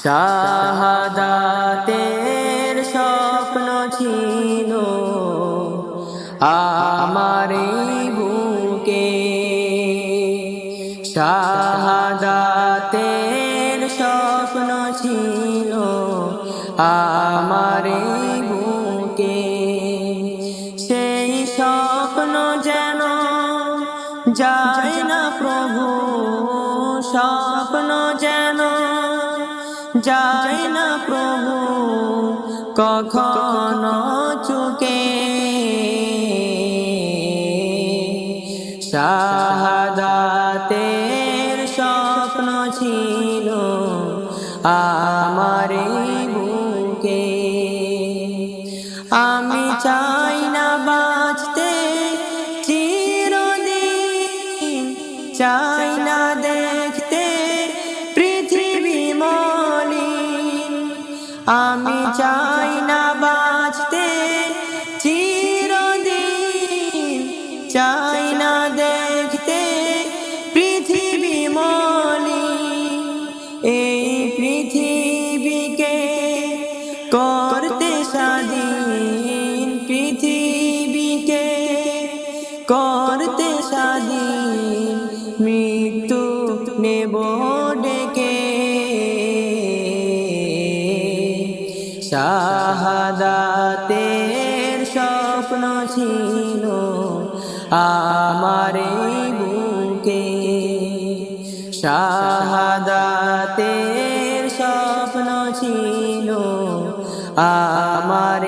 শাহাদাতের স্বপ্ন ছিল আমার এই বুকে, শাহাদাতের স্বপ্ন ছিল আমার এই বুকে। সেই স্বপ্ন যেন যায় না প্রভু, স্বপ্ন যেন যায় না প্রভু কখনো চুকে। শাহাদাতের স্বপ্ন ছিল আমার এই বুকে। আমি চাই না বাঁচতে চিরদিন, চাই না দেখতে পৃথিবী মলিন। আমি চাই না বাঁচতে চিরদিন, চাই না দেখতে পৃথিবী মলিন। এই পৃথিবীকে করতে স্বাধীন, পৃথিবীকে করতে স্বাধীন, মৃত্যু নেব ডেকে। শাহাদাতের স্বপ্ন ছিল আমার এই বুকে, শাহাদাতের স্বপ্ন ছিল আমার